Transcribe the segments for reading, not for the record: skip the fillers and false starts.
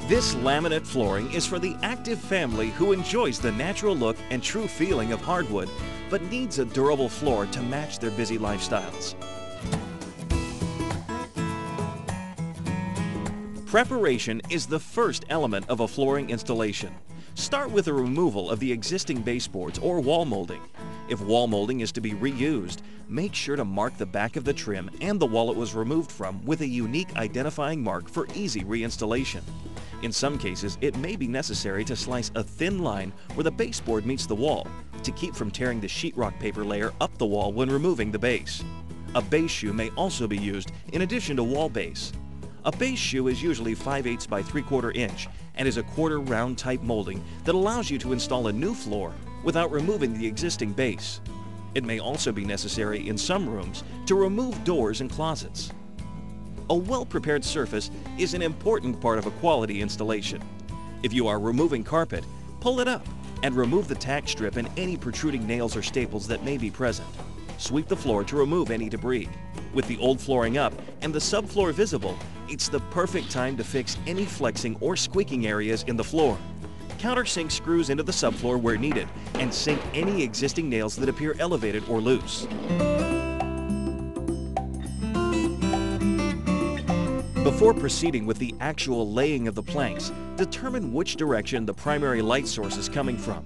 This laminate flooring is for the active family who enjoys the natural look and true feeling of hardwood, but needs a durable floor to match their busy lifestyles. Preparation is the first element of a flooring installation. Start with the removal of the existing baseboards or wall molding. If wall molding is to be reused, make sure to mark the back of the trim and the wall it was removed from with a unique identifying mark for easy reinstallation. In some cases, it may be necessary to slice a thin line where the baseboard meets the wall to keep from tearing the sheetrock paper layer up the wall when removing the base. A base shoe may also be used in addition to wall base. A base shoe is usually 5/8 by 3/4 inch and is a quarter round type molding that allows you to install a new floor without removing the existing base. It may also be necessary in some rooms to remove doors and closets. A well-prepared surface is an important part of a quality installation. If you are removing carpet, pull it up and remove the tack strip and any protruding nails or staples that may be present. Sweep the floor to remove any debris. With the old flooring up and the subfloor visible, it's the perfect time to fix any flexing or squeaking areas in the floor. Countersink screws into the subfloor where needed and sink any existing nails that appear elevated or loose. Before proceeding with the actual laying of the planks, determine which direction the primary light source is coming from.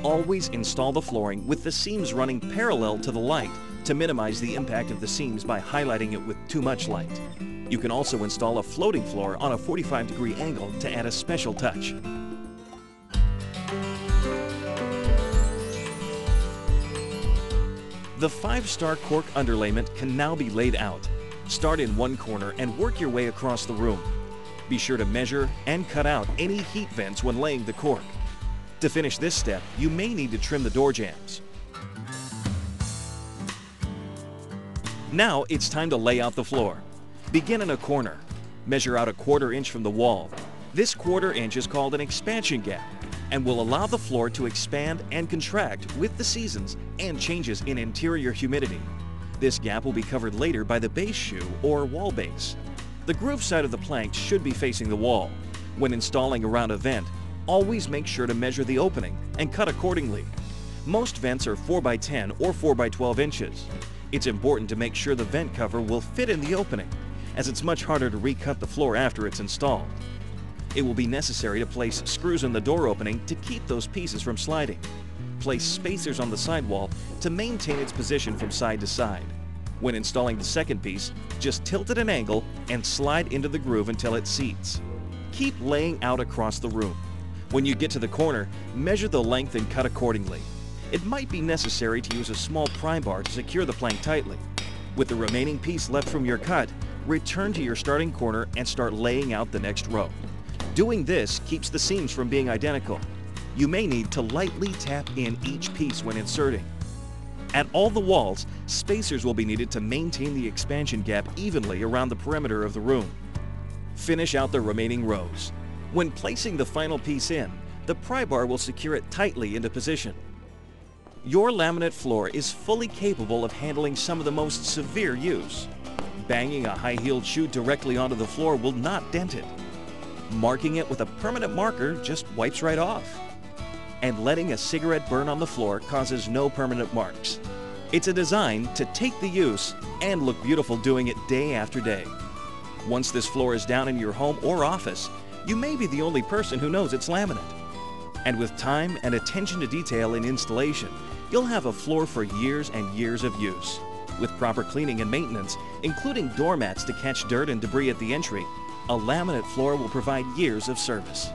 Always install the flooring with the seams running parallel to the light to minimize the impact of the seams by highlighting it with too much light. You can also install a floating floor on a 45-degree angle to add a special touch. The 5-star cork underlayment can now be laid out. Start in one corner and work your way across the room. Be sure to measure and cut out any heat vents when laying the cork. To finish this step, you may need to trim the door jambs. Now it's time to lay out the floor. Begin in a corner. Measure out a 1/4 inch from the wall. This 1/4 inch is called an expansion gap and will allow the floor to expand and contract with the seasons and changes in interior humidity. This gap will be covered later by the base shoe or wall base. The groove side of the planks should be facing the wall. When installing around a vent, always make sure to measure the opening and cut accordingly. Most vents are 4x10 or 4x12 inches. It's important to make sure the vent cover will fit in the opening, as it's much harder to recut the floor after it's installed. It will be necessary to place screws in the door opening to keep those pieces from sliding. Place spacers on the sidewall to maintain its position from side to side. When installing the second piece, just tilt at an angle and slide into the groove until it seats. Keep laying out across the room. When you get to the corner, measure the length and cut accordingly. It might be necessary to use a small pry bar to secure the plank tightly. With the remaining piece left from your cut, return to your starting corner and start laying out the next row. Doing this keeps the seams from being identical. You may need to lightly tap in each piece when inserting. At all the walls, spacers will be needed to maintain the expansion gap evenly around the perimeter of the room. Finish out the remaining rows. When placing the final piece in, the pry bar will secure it tightly into position. Your laminate floor is fully capable of handling some of the most severe use. Banging a high-heeled shoe directly onto the floor will not dent it. Marking it with a permanent marker just wipes right off. And letting a cigarette burn on the floor causes no permanent marks. It's a design to take the use and look beautiful doing it day after day. Once this floor is down in your home or office, you may be the only person who knows it's laminate. And with time and attention to detail in installation, you'll have a floor for years and years of use. With proper cleaning and maintenance, including doormats to catch dirt and debris at the entry, a laminate floor will provide years of service.